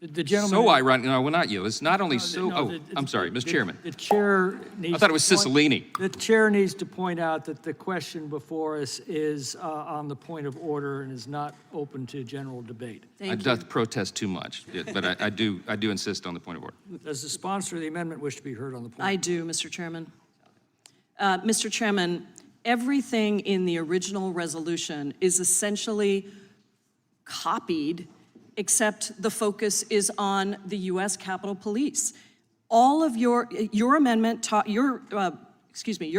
The gentleman. So ironic. No, well, not you. It's not only I'm sorry, Mr. Chairman. The chair needs. I thought it was Cicilline. The chair needs to point out that the question before us is on the point of order and is not open to general debate. I doth protest too much, but I do insist on the point of order. Does the sponsor of the amendment wish to be heard on the point? I do, Mr. Chairman. Mr. Chairman, everything in the original resolution is essentially copied, except the focus is on the U.S. Capitol Police. All of your amendment, your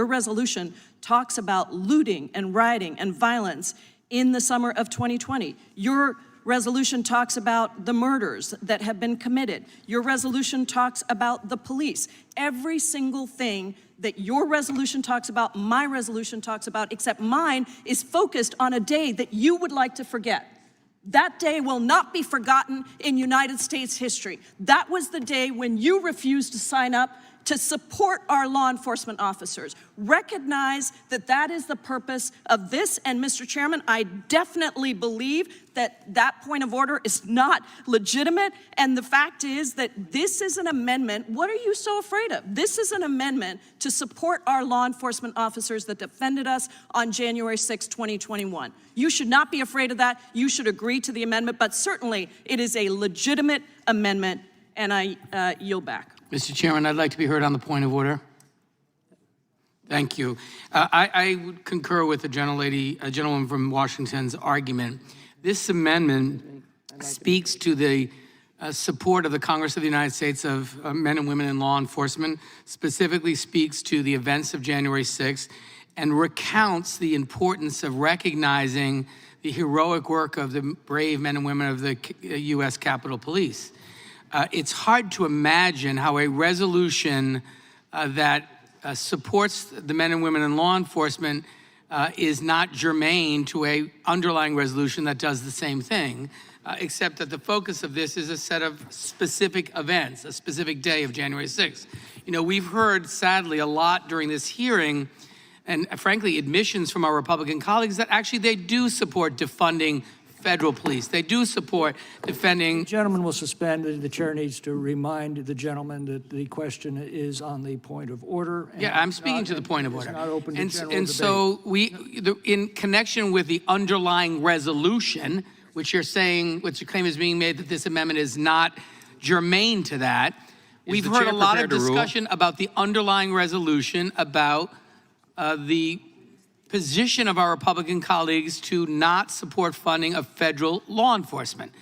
resolution talks about looting and rioting and violence in the summer of 2020. Your resolution talks about the murders that have been committed. Your resolution talks about the police. Every single thing that your resolution talks about, my resolution talks about, except mine is focused on a day that you would like to forget. That day will not be forgotten in United States history. That was the day when you refused to sign up to support our law enforcement officers. Recognize that that is the purpose of this, and Mr. Chairman, I definitely believe that that point of order is not legitimate, and the fact is that this is an amendment. What are you so afraid of? This is an amendment to support our law enforcement officers that defended us on January 6, 2021. You should not be afraid of that. You should agree to the amendment, but certainly it is a legitimate amendment, and I yield back. Mr. Chairman, I'd like to be heard on the point of order. Thank you. I would concur with the gentleman from Washington's argument. This amendment speaks to the support of the Congress of the United States of men and women in law enforcement, specifically speaks to the events of January 6th, and recounts the importance of recognizing the heroic work of the brave men and women of the U.S. Capitol Police. It's hard to imagine how a resolution that supports the men and women in law enforcement is not germane to an underlying resolution that does the same thing, except that the focus of this is a set of specific events, a specific day of January 6th. You know, we've heard, sadly, a lot during this hearing, and frankly, admissions from our Republican colleagues that actually they do support defunding federal police. They do support defending. The gentleman will suspend. The chair needs to remind the gentleman that the question is on the point of order. Yeah, I'm speaking to the point of order. It's not open to general and debate. so in connection with the underlying resolution, which you're saying, which your claim is being made that this amendment is not germane to that, we've heard a lot of discussion about the underlying resolution, about the position of our Republican colleagues to not support funding of federal law enforcement,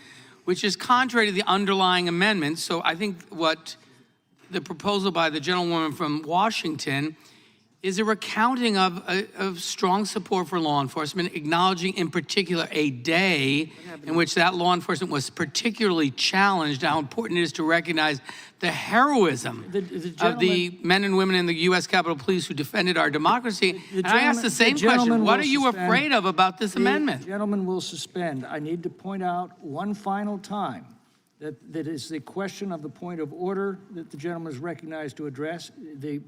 which is contrary to the underlying amendment. So I think what the proposal by the gentlewoman from Washington is a recounting of strong support for law enforcement, acknowledging in particular a day in which that law enforcement was particularly challenged, how important it is to recognize the heroism of the men and women in the U.S. Capitol Police who defended our democracy. And I ask the same question, what are you afraid of about this amendment? The gentleman will suspend. I need to point out one final time that is the question of the point of order that the gentleman is recognized to address. The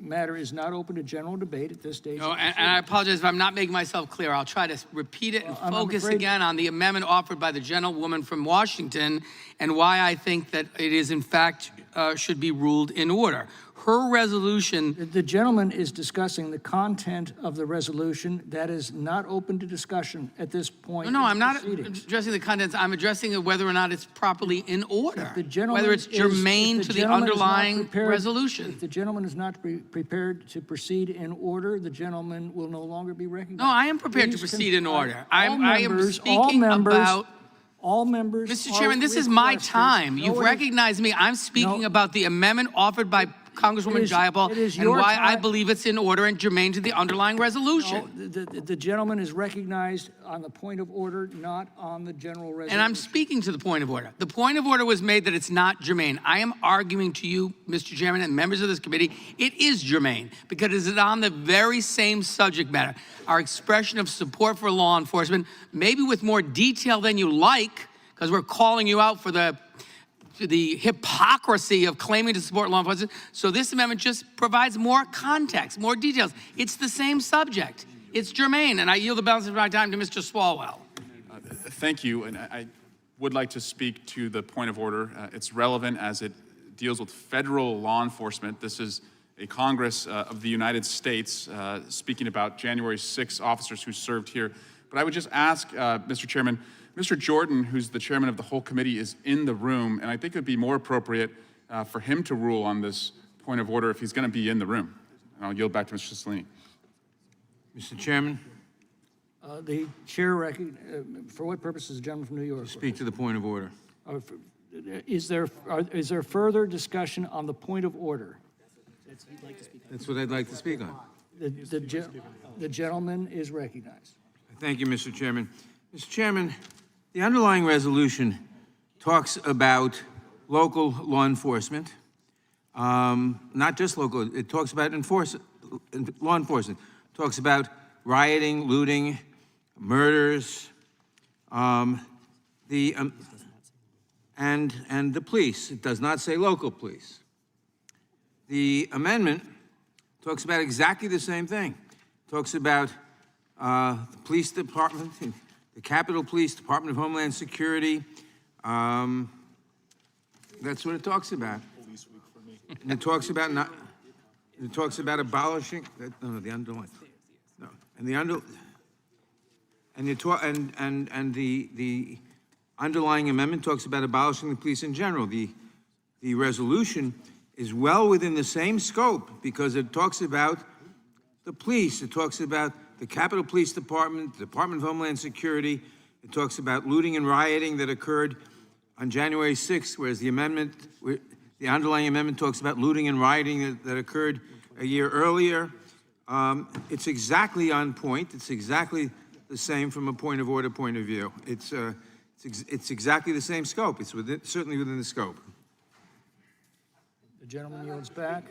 matter is not open to general debate at this stage. No, and I apologize if I'm not making myself clear. I'll try to repeat it and focus again on the amendment offered by the gentlewoman from Washington and why I think that it is in fact should be ruled in order. Her resolution. The gentleman is discussing the content of the resolution. That is not open to discussion at this point. No, I'm not addressing the contents. I'm addressing whether or not it's properly in order, whether it's germane to the underlying resolution. If the gentleman is not prepared to proceed in order, the gentleman will no longer be recognized. No, I am prepared to proceed in order. I am speaking about. All members. Mr. Chairman, this is my time. You've recognized me. I'm speaking about the amendment offered by Congresswoman Jayapal and why I believe it's in order and germane to the underlying resolution. No, the gentleman is recognized on the point of order, not on the general resolution. And I'm speaking to the point of order. The point of order was made that it's not germane. I am arguing to you, Mr. Chairman, and members of this committee, it is germane because it is on the very same subject matter. Our expression of support for law enforcement, maybe with more detail than you like, because we're calling you out for the hypocrisy of claiming to support law enforcement. So this amendment just provides more context, more details. It's the same subject. It's germane, and I yield the balance of my time to Mr. Swalwell. Thank you, and would like to speak to the point of order. It's relevant as it deals with federal law enforcement. This is a Congress of the United States speaking about January 6 officers who served here. But I would just ask, Mr. Chairman, Mr. Jordan, who's the chairman of the whole committee, is in the room, and I think it would be more appropriate for him to rule on this point of order if he's going to be in the room. And I'll yield back to Mr. Cicilline. Mr. Chairman, The chair, for what purpose is the gentleman from New York? speak to the point of order. Is there further discussion on the point of order? That's what I'd like to speak on. The gentleman is recognized. Thank you, Mr. Chairman. Mr. Chairman, the underlying resolution talks about local law enforcement, not just local, it talks about law enforcement. It talks about rioting, looting, murders, and the police. It does not say local police. The amendment talks about exactly the same thing. It talks about the police department, the Capitol Police, Department of Homeland Security. That's what it talks about. And it talks about abolishing. No, the underlying. No, and the underlying amendment talks about abolishing the police in general. The resolution is well within the same scope because it talks about the police. It talks about the Capitol Police Department, the Department of Homeland Security. It talks about looting and rioting that occurred on January 6th, whereas the underlying amendment talks about looting and rioting that occurred a year earlier. It's exactly on point. It's exactly the same from a point of order point of view. It's exactly the same scope. It's certainly within the scope. The gentleman yields back.